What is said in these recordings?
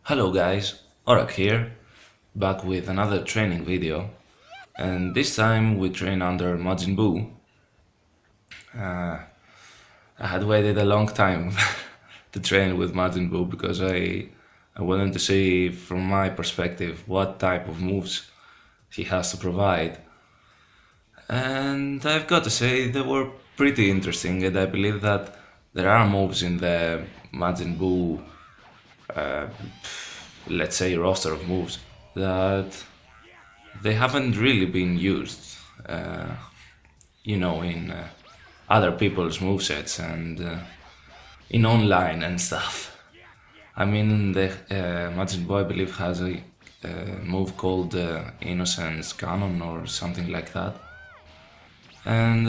Hello guys, Orack here, back with another training video, and this time we train under Majin Buu. I had waited a long time to train with Majin Buu because I wanted to see from my perspective what type of moves he has to provide. And I've got to say they were pretty interesting, and I believe that there are moves in the Majin Buu, let's say, roster of moves that they haven't really been used, in other people's movesets and in online and stuff. I mean, the Majin Buu, I believe, has a move called Innocence Cannon or something like that. And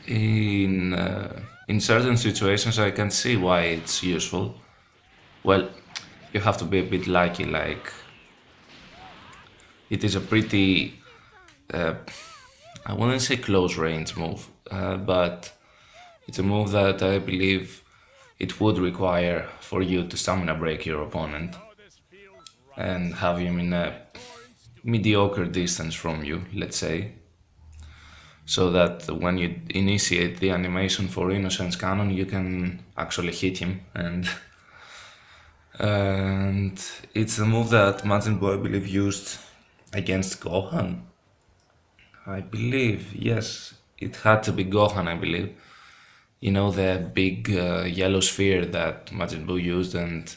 in certain situations, I can see why it's useful. Well, you have to be a bit lucky, like it is a pretty, I wouldn't say close range move, but it's a move that I believe it would require for you to stamina break your opponent and have him in a mediocre distance from you, let's say, so that when you initiate the animation for Innocence Cannon, you can actually hit him. And it's a move that Majin Buu, I believe, used against Gohan. I believe, yes, it had to be Gohan, I believe. You know, the big yellow sphere that Majin Buu used and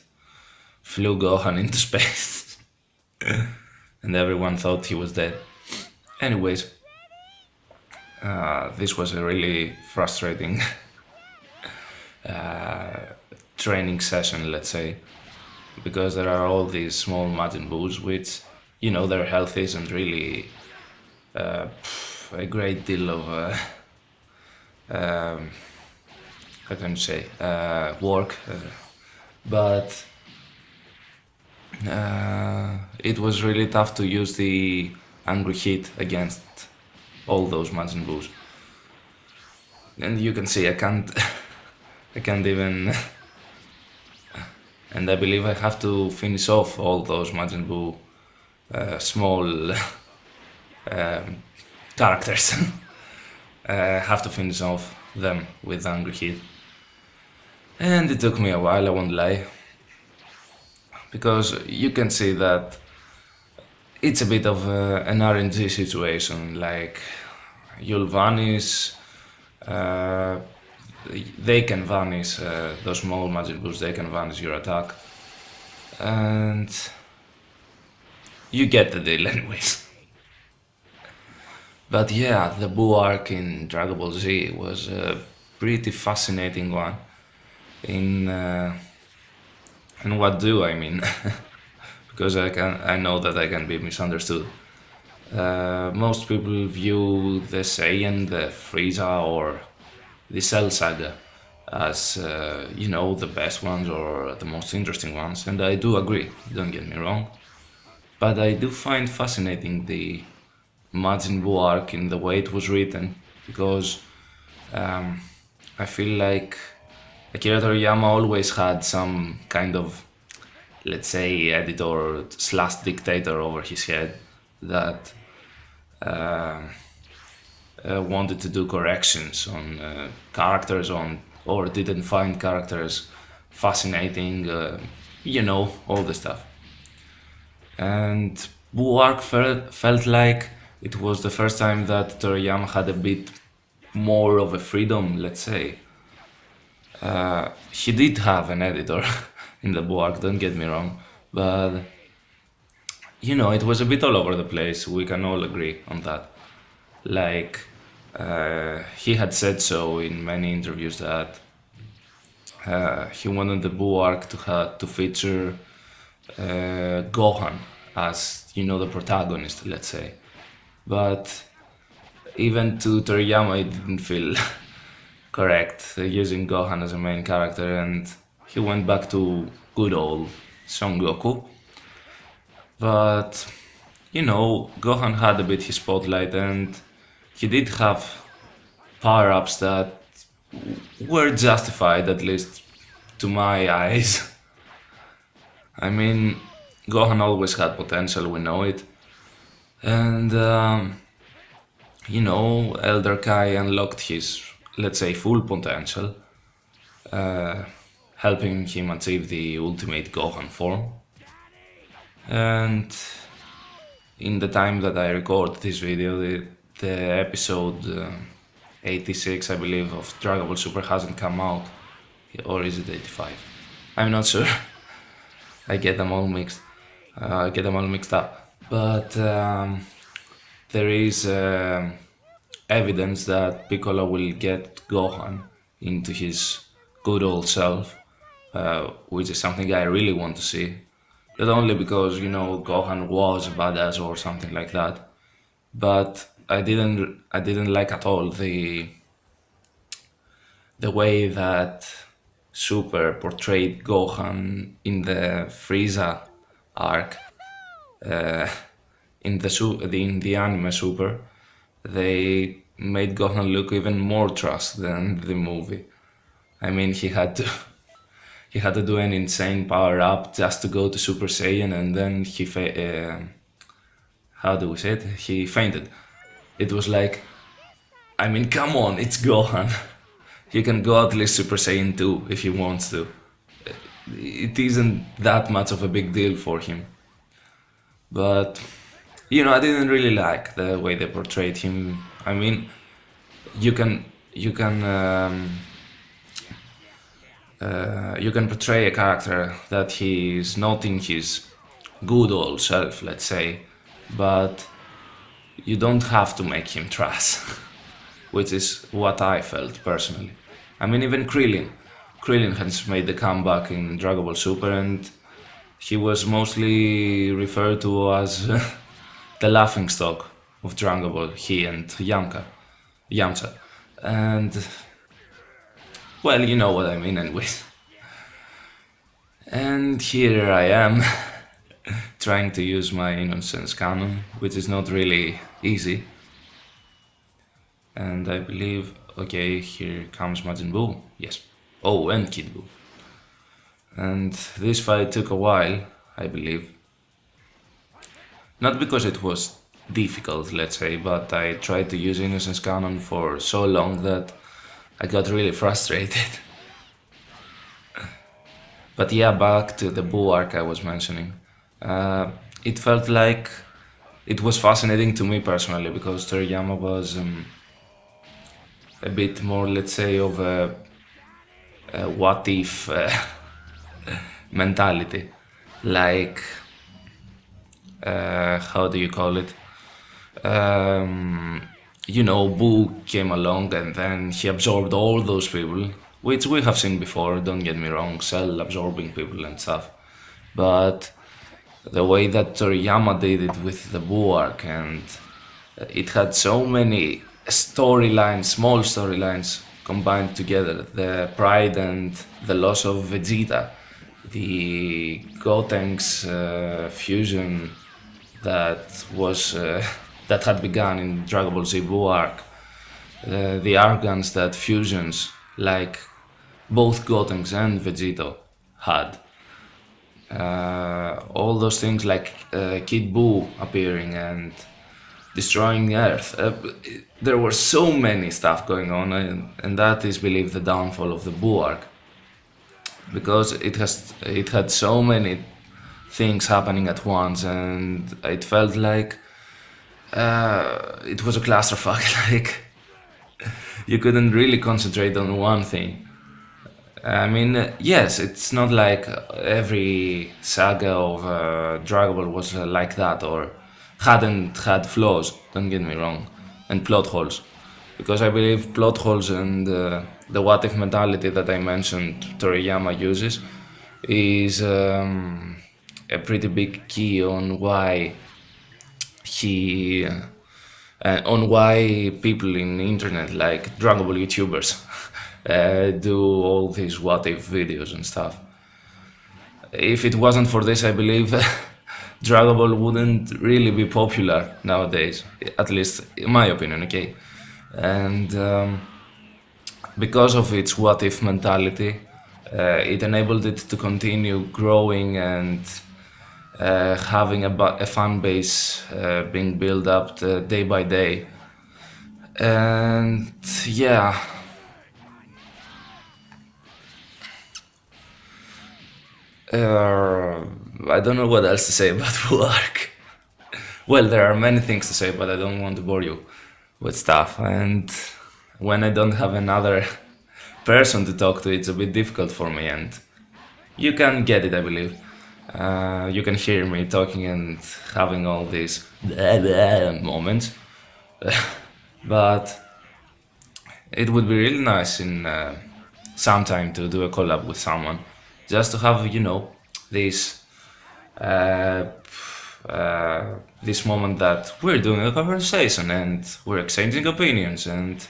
flew Gohan into space. And everyone thought he was dead. Anyways, this was a really frustrating training session, let's say, because there are all these small Majin Boos which, their health isn't really a great deal of, how can you say, work, but it was really tough to use the angry hit against all those Majin Boos. And you can see I can't I can't even and I believe I have to finish off all those Majin Buu small characters. I have to finish off them with angry hit. And it took me a while, I won't lie, because you can see that it's a bit of an RNG situation, like you'll vanish, they can vanish, those small Majin Boos, they can vanish your attack, and you get the deal anyways. But yeah, the Buu arc in Dragon Ball Z was a pretty fascinating one. In what do I mean? Because I know that I can be misunderstood. Most people view the Saiyan, the Frieza, or the Cell Saga as the best ones or the most interesting ones, and I do agree. Don't get me wrong, but I do find fascinating the Majin Buu arc in the way it was written, because I feel like Akira Toriyama always had some kind of, let's say, editor slash dictator over his head that wanted to do corrections on characters or didn't find characters fascinating, all the stuff. And Buu arc felt like it was the first time that Toriyama had a bit more of a freedom, let's say. He did have an editor in the Buu arc, don't get me wrong, but it was a bit all over the place. We can all agree on that. Like, he had said so in many interviews that he wanted the Buu arc to feature Gohan as the protagonist, let's say. But even to Toriyama, it didn't feel correct using Gohan as a main character, and he went back to good old Son Goku. But Gohan had a bit his spotlight, and he did have power-ups that were justified, at least to my eyes. I mean, Gohan always had potential, we know it. And, Elder Kai unlocked his, let's say, full potential, uh, helping him achieve the ultimate Gohan form. And in the time that I record this video, the episode 86, I believe, of Dragon Ball Super hasn't come out. Or is it 85? I'm not sure. I get them all mixed. I get them all mixed up. But there is evidence that Piccolo will get Gohan into his good old self, which is something I really want to see. Not only because, Gohan was a badass or something like that, but I didn't like at all the way that Super portrayed Gohan in the Frieza arc. In the anime Super, they made Gohan look even more trash than the movie. I mean, he had to do an insane power up just to go to Super Saiyan, and then how do we say it? He fainted. It was like, I mean, come on, it's Gohan. He can go at least Super Saiyan 2 if he wants to. It isn't that much of a big deal for him. But, I didn't really like the way they portrayed him. I mean, you can portray a character that he is not in his good old self, let's say, but you don't have to make him trash, which is what I felt personally. I mean, even Krillin has made the comeback in Dragon Ball Super, and he was mostly referred to as the laughingstock of Dragon Ball, he and Yamcha. And, well, you know what I mean anyways. And here I am, trying to use my innocence canon, which is not really easy. And I believe, okay, here comes Majin Buu, yes. Oh, and Kid Buu. And this fight took a while, I believe. Not because it was difficult, let's say, but I tried to use innocence canon for so long that I got really frustrated. But yeah, back to the Buu arc I was mentioning. It felt like it was fascinating to me personally because Toriyama was a bit more, let's say, of a what if mentality. Like, how do you call it? Boo came along and then he absorbed all those people, which we have seen before, don't get me wrong, Cell absorbing people and stuff. But the way that Toriyama did it with the Boo arc, and it had so many storylines, small storylines combined together. The pride and the loss of Vegeta, the Gotenks fusion that was that had begun in Dragon Ball Z Buu arc, the arrogance that fusions like both Gotenks and Vegito had. All those things like Kid Buu appearing and destroying Earth. There were so many stuff going on, and that is believed the downfall of the Buu arc, because it had so many things happening at once, and it felt like it was a clusterfuck. Like you couldn't really concentrate on one thing. I mean, yes, it's not like every saga of Dragon Ball was like that, or hadn't had flaws, don't get me wrong, and plot holes. Because I believe plot holes and the what if mentality that I mentioned Toriyama uses is a pretty big key on why on why people in the internet, like Dragon Ball YouTubers, do all these what if videos and stuff. If it wasn't for this, I believe Dragon Ball wouldn't really be popular nowadays, at least in my opinion, okay? And because of its what if mentality, It enabled it to continue growing and having a fan base being built up day by day. And yeah, uh, I don't know what else to say about Buark. Well, there are many things to say, but I don't want to bore you with stuff. And when I don't have another person to talk to, it's a bit difficult for me. And you can get it, I believe. You can hear me talking and having all these moments. But it would be really nice in some time to do a collab with someone, just to have this uh, this moment that we're doing a conversation and we're exchanging opinions and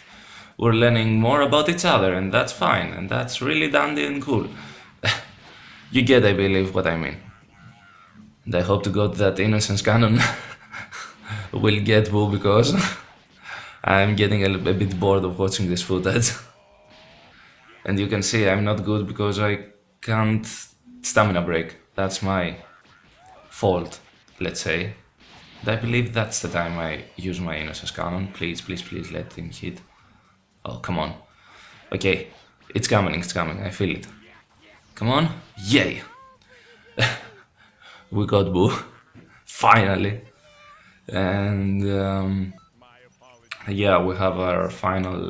we're learning more about each other, and that's fine, and that's really dandy and cool. You get, I believe, what I mean. And I hope to God that Innocence Canon will get Boo, because I'm getting a bit bored of watching this footage. And you can see I'm not good because I can't stamina break. That's my fault, let's say. And I believe that's the time I use my Innocence Cannon. Please, please, please let him hit. Oh, come on. Okay, it's coming, I feel it. Come on, yay! We got Boo, finally. And yeah, we have our final,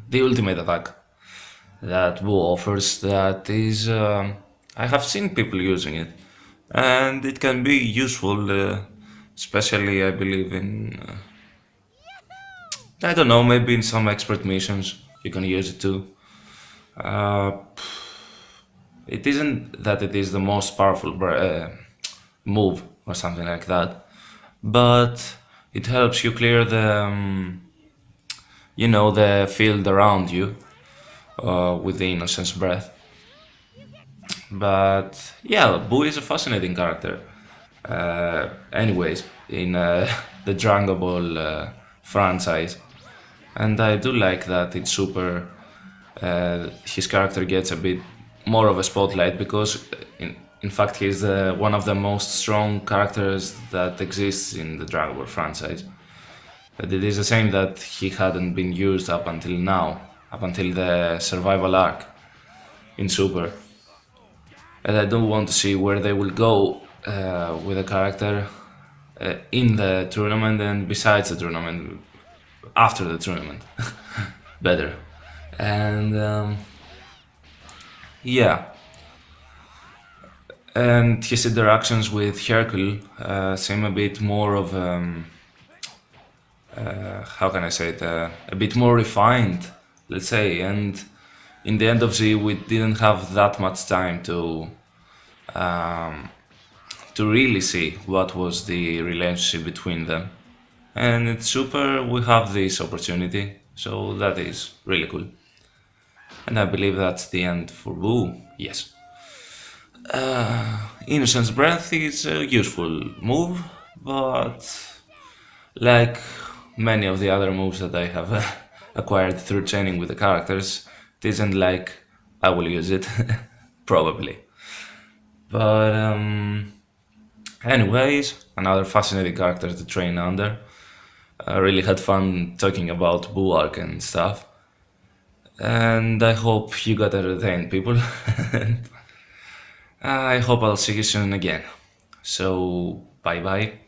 the ultimate attack that Boo offers. That is, I have seen people using it, and it can be useful, especially I believe in, I don't know, maybe in some expert missions you can use it too. Uh, it isn't that it is the most powerful move or something like that, but it helps you clear the, the field around you with the Innocence Breath. But yeah, Boo is a fascinating character. Anyways, in the Dragon Ball franchise, and I do like that it's super. His character gets a bit more of a spotlight because, in fact, he's one of the most strong characters that exists in the Dragon Ball franchise. But it is a shame that he hadn't been used up until now, up until the survival arc in Super. And I do want to see where they will go with the character in the tournament and besides the tournament, after the tournament, better. And yeah, and his interactions with Hercule seem a bit more of how can I say it, a bit more refined, let's say. And in the end of Z, we didn't have that much time to really see what was the relationship between them. And it's super, we have this opportunity, so that is really cool. And I believe that's the end for Boo, yes. Innocence Breath is a useful move, but like many of the other moves that I have acquired through training with the characters, it isn't like I will use it, probably. But anyways, another fascinating character to train under. I really had fun talking about Buark and stuff. And I hope you got entertained, people. I hope I'll see you soon again. So, bye bye.